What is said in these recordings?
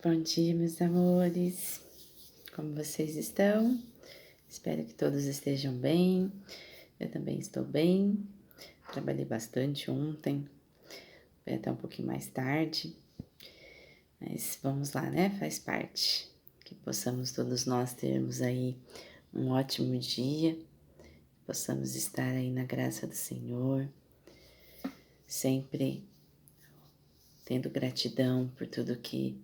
Bom dia, meus amores. Como vocês estão? Espero que todos estejam bem. Eu também estou bem. Trabalhei bastante ontem. Foi até um pouquinho mais tarde. Mas vamos lá, né? Faz parte. Que possamos todos nós termos aí um ótimo dia. Possamos estar aí na graça do Senhor. Sempre tendo gratidão por tudo que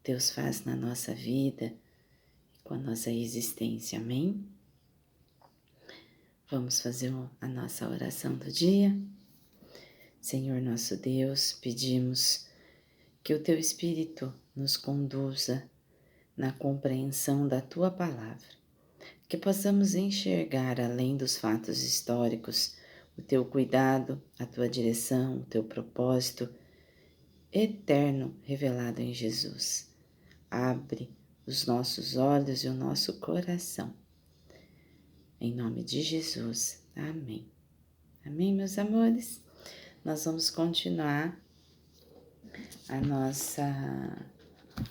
Deus faz na nossa vida, com a nossa existência, amém? Vamos fazer a nossa oração do dia. Senhor nosso Deus, pedimos que o Teu Espírito nos conduza na compreensão da Tua Palavra, que possamos enxergar além dos fatos históricos o Teu cuidado, a Tua direção, o Teu propósito eterno revelado em Jesus. Abre os nossos olhos e o nosso coração. Em nome de Jesus. Amém. Amém, meus amores? Nós vamos continuar a nossa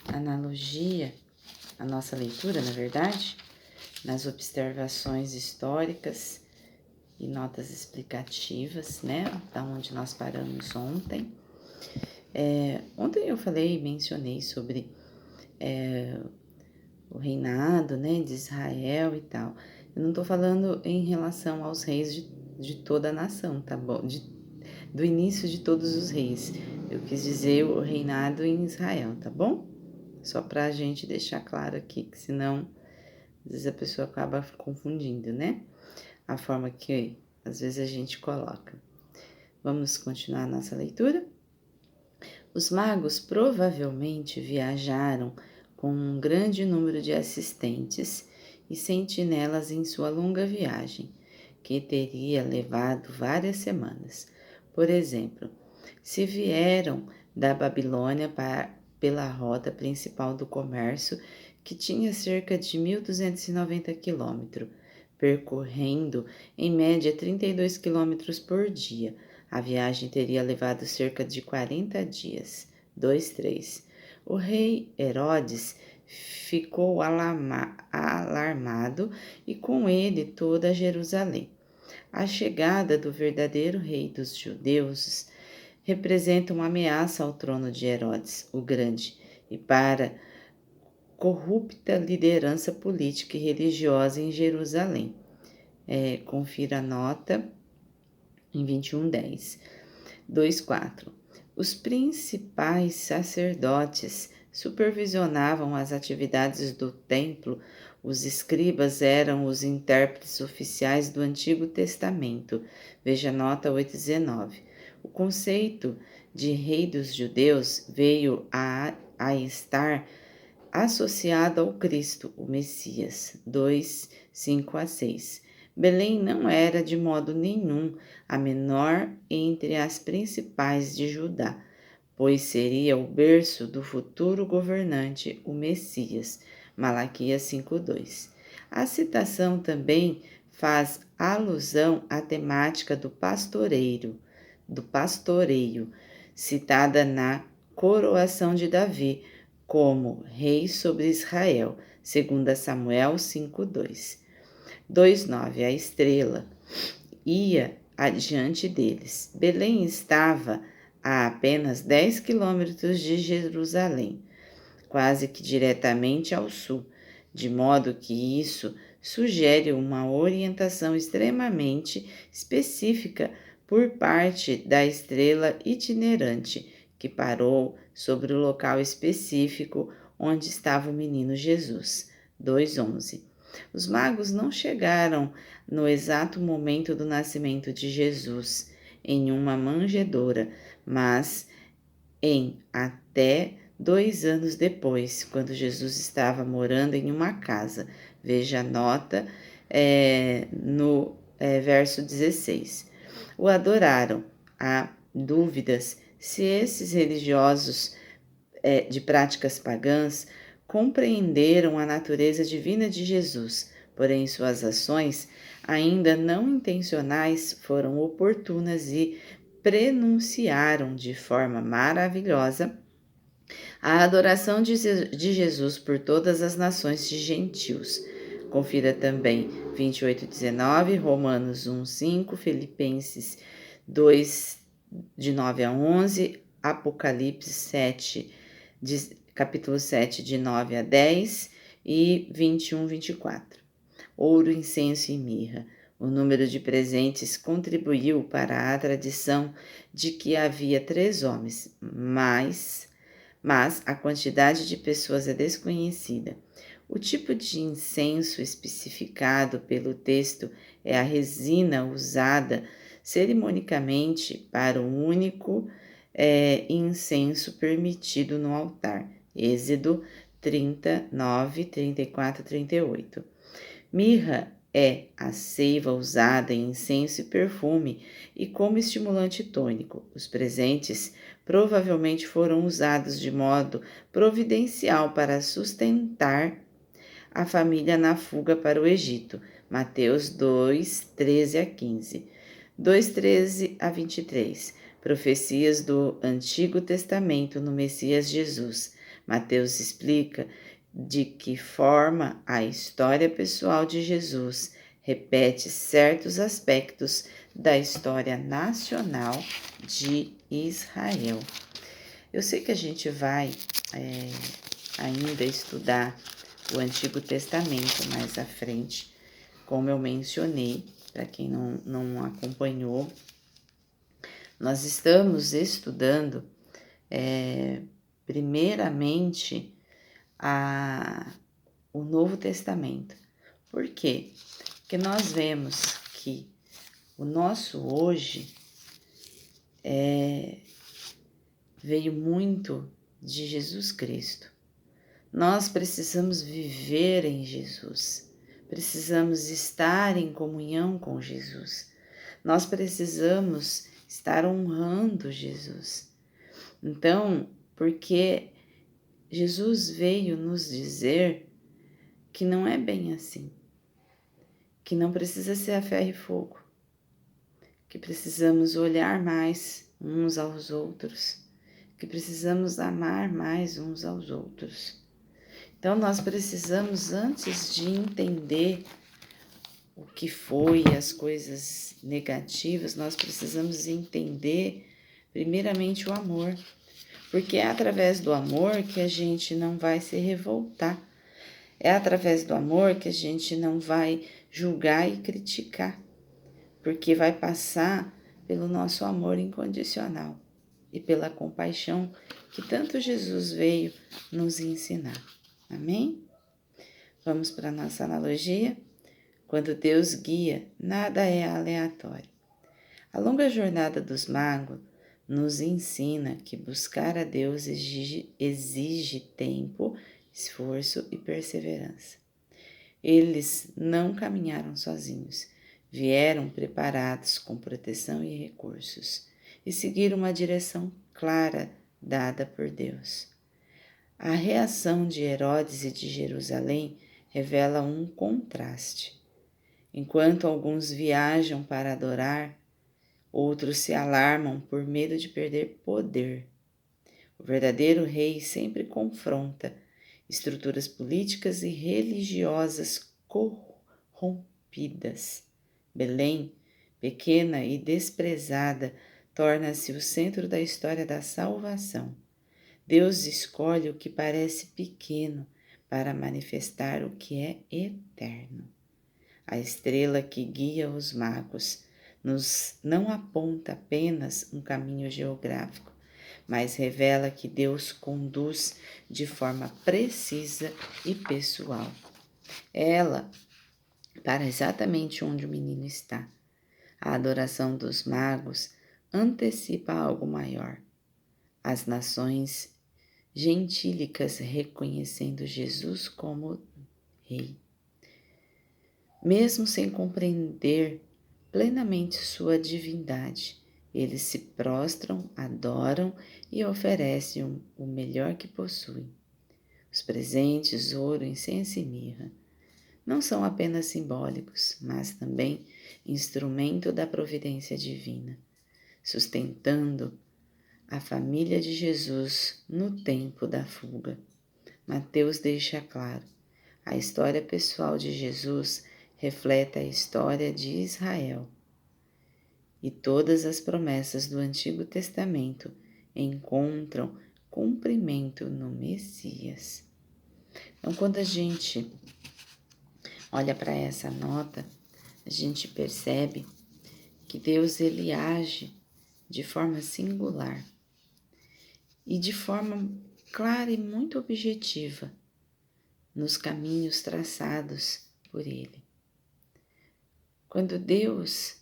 analogia, a nossa leitura, na verdade, nas observações históricas e notas explicativas, né? Da onde nós paramos ontem. Ontem eu mencionei sobre o reinado, né, de Israel e tal. Eu não tô falando em relação aos reis de toda a nação, tá bom? Do início de todos os reis. Eu quis dizer o reinado em Israel, tá bom? Só pra gente deixar claro aqui, que senão às vezes a pessoa acaba confundindo, né? A forma que às vezes a gente coloca. Vamos continuar a nossa leitura? Os magos provavelmente viajaram com um grande número de assistentes e sentinelas em sua longa viagem, que teria levado várias semanas. Por exemplo, se vieram da Babilônia pela rota principal do comércio, que tinha cerca de 1.290 quilômetros, percorrendo em média 32 quilômetros por dia. A viagem teria levado cerca de 40 dias. 2:3. O rei Herodes ficou alarmado e com ele toda Jerusalém. A chegada do verdadeiro rei dos judeus representa uma ameaça ao trono de Herodes, o Grande, e para corrupta liderança política e religiosa em Jerusalém. Confira a nota em 21:10. 2:4. Os principais sacerdotes supervisionavam as atividades do templo. Os escribas eram os intérpretes oficiais do Antigo Testamento. Veja a nota 8:19. O conceito de rei dos judeus veio a estar associado ao Cristo, o Messias. 2:5-6. Belém não era de modo nenhum a menor entre as principais de Judá, pois seria o berço do futuro governante, o Messias. Malaquias 5:2. A citação também faz alusão à temática do pastoreio, citada na coroação de Davi como rei sobre Israel, segundo Samuel 5:2. 2:9. A estrela ia adiante deles. Belém estava a apenas 10 quilômetros de Jerusalém, quase que diretamente ao sul, de modo que isso sugere uma orientação extremamente específica por parte da estrela itinerante, que parou sobre o local específico onde estava o menino Jesus. 2:11. Os magos não chegaram no exato momento do nascimento de Jesus em uma manjedoura, mas em até 2 anos depois, quando Jesus estava morando em uma casa. Veja a nota no verso 16. O adoraram. Há dúvidas se esses religiosos de práticas pagãs compreenderam a natureza divina de Jesus, porém suas ações, ainda não intencionais, foram oportunas e prenunciaram de forma maravilhosa A adoração de Jesus por todas as nações de gentios. Confira também 28:19, Romanos 1:5, Filipenses 2, de 9 a 11, Apocalipse 7, capítulo 7, de 9 a 10 e 21:24. Ouro, incenso e mirra. O número de presentes contribuiu para a tradição de que havia 3 homens, mas a quantidade de pessoas é desconhecida. O tipo de incenso especificado pelo texto é a resina usada cerimonialmente para o único incenso permitido no altar. Êxodo 39, 34, 38. Mirra é a seiva usada em incenso e perfume e como estimulante tônico. Os presentes provavelmente foram usados de modo providencial para sustentar a família na fuga para o Egito. Mateus 2, 13 a 15. 2, 13 a 23. Profecias do Antigo Testamento no Messias Jesus. Mateus explica de que forma a história pessoal de Jesus repete certos aspectos da história nacional de Israel. Eu sei que a gente vai ainda estudar o Antigo Testamento mais à frente, como eu mencionei, para quem não acompanhou. Nós estamos estudando primeiramente o Novo Testamento. Por quê? Porque nós vemos que o nosso hoje veio muito de Jesus Cristo. Nós precisamos viver em Jesus, precisamos estar em comunhão com Jesus, nós precisamos estar honrando Jesus. Então, porque Jesus veio nos dizer que não é bem assim, que não precisa ser a ferro e fogo, que precisamos olhar mais uns aos outros, que precisamos amar mais uns aos outros. Então, nós precisamos, antes de entender o que foi as coisas negativas, nós precisamos entender, primeiramente, o amor. Porque é através do amor que a gente não vai se revoltar. É através do amor que a gente não vai julgar e criticar. Porque vai passar pelo nosso amor incondicional e pela compaixão que tanto Jesus veio nos ensinar. Amém? Vamos para a nossa analogia? Quando Deus guia, nada é aleatório. A longa jornada dos magos nos ensina que buscar a Deus exige tempo, esforço e perseverança. Eles não caminharam sozinhos, vieram preparados com proteção e recursos e seguiram uma direção clara dada por Deus. A reação de Herodes e de Jerusalém revela um contraste. Enquanto alguns viajam para adorar, outros se alarmam por medo de perder poder. O verdadeiro rei sempre confronta estruturas políticas e religiosas corrompidas. Belém, pequena e desprezada, torna-se o centro da história da salvação. Deus escolhe o que parece pequeno para manifestar o que é eterno. A estrela que guia os magos não aponta apenas um caminho geográfico, mas revela que Deus conduz de forma precisa e pessoal. Ela para exatamente onde o menino está. A adoração dos magos antecipa algo maior. As nações gentílicas reconhecendo Jesus como Rei. Mesmo sem compreender plenamente sua divindade, eles se prostram, adoram e oferecem o melhor que possuem. Os presentes, ouro, incenso e mirra, não são apenas simbólicos, mas também instrumento da providência divina, sustentando a família de Jesus no tempo da fuga. Mateus deixa claro: a história pessoal de Jesus reflete a história de Israel. E todas as promessas do Antigo Testamento encontram cumprimento no Messias. Então, quando a gente olha para essa nota, a gente percebe que Deus ele age de forma singular e de forma clara e muito objetiva nos caminhos traçados por Ele. Quando Deus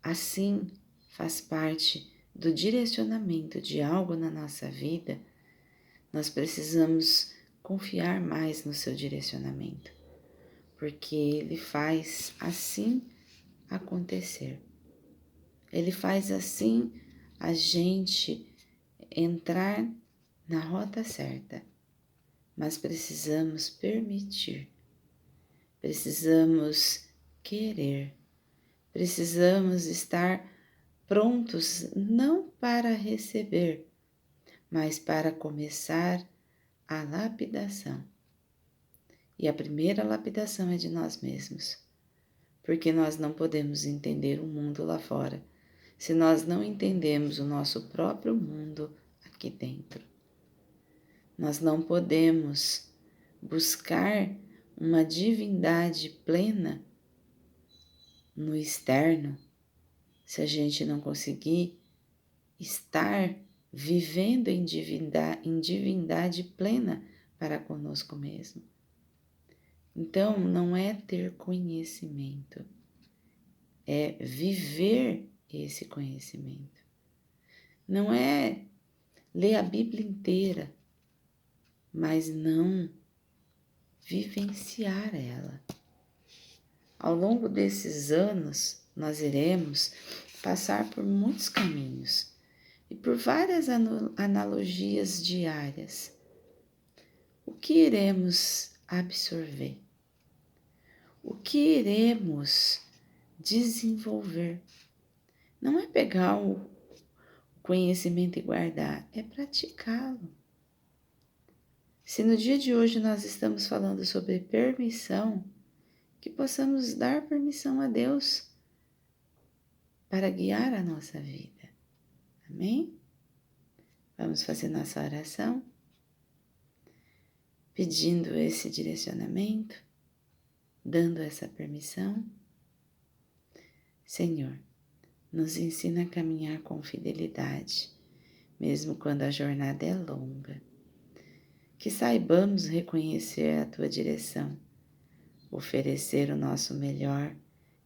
assim faz parte do direcionamento de algo na nossa vida, nós precisamos confiar mais no seu direcionamento, porque Ele faz assim acontecer. Ele faz assim a gente entrar na rota certa, mas precisamos permitir, precisamos querer, precisamos estar prontos não para receber, mas para começar a lapidação. E a primeira lapidação é de nós mesmos, porque nós não podemos entender o mundo lá fora se nós não entendemos o nosso próprio mundo aqui dentro. Nós não podemos buscar uma divindade plena no externo se a gente não conseguir estar vivendo em divindade plena para conosco mesmo. Então, não é ter conhecimento, é viver esse conhecimento. Não é ler a Bíblia inteira, mas não vivenciar ela. Ao longo desses anos, nós iremos passar por muitos caminhos e por várias analogias diárias. O que iremos absorver? O que iremos desenvolver? Não é pegar o conhecimento e guardar, é praticá-lo. Se no dia de hoje nós estamos falando sobre permissão, que possamos dar permissão a Deus para guiar a nossa vida. Amém? Vamos fazer nossa oração, pedindo esse direcionamento, dando essa permissão. Senhor, nos ensina a caminhar com fidelidade, mesmo quando a jornada é longa. Que saibamos reconhecer a Tua direção, oferecer o nosso melhor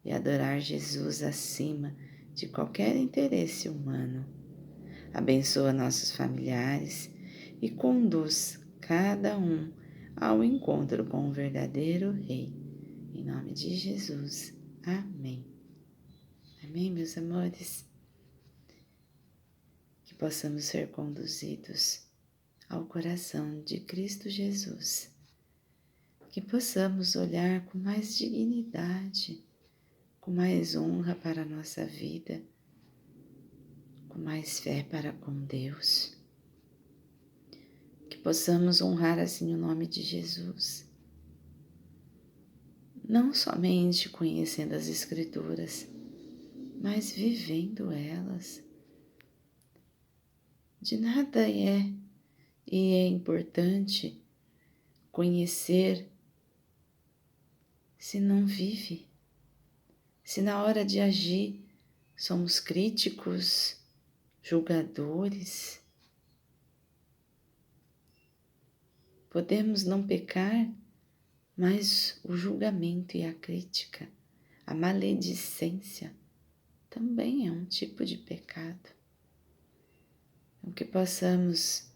e adorar Jesus acima de qualquer interesse humano. Abençoa nossos familiares e conduz cada um ao encontro com o verdadeiro Rei. Em nome de Jesus. Amém. Amém, meus amores? Que possamos ser conduzidos ao coração de Cristo Jesus. Que possamos olhar com mais dignidade, com mais honra para a nossa vida, com mais fé para com Deus. Que possamos honrar assim o nome de Jesus. Não somente conhecendo as Escrituras, mas vivendo elas. De nada é importante conhecer se não vive, se na hora de agir somos críticos, julgadores. Podemos não pecar, mas o julgamento e a crítica, a maledicência, também é um tipo de pecado. Então, que possamos,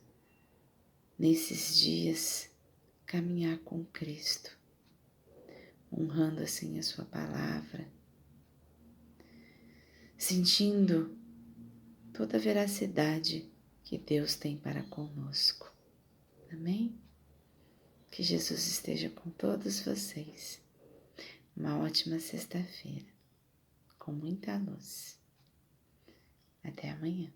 nesses dias, caminhar com Cristo, honrando assim a sua palavra, sentindo toda a veracidade que Deus tem para conosco. Amém? Que Jesus esteja com todos vocês. Uma ótima sexta-feira, com muita luz. Até amanhã.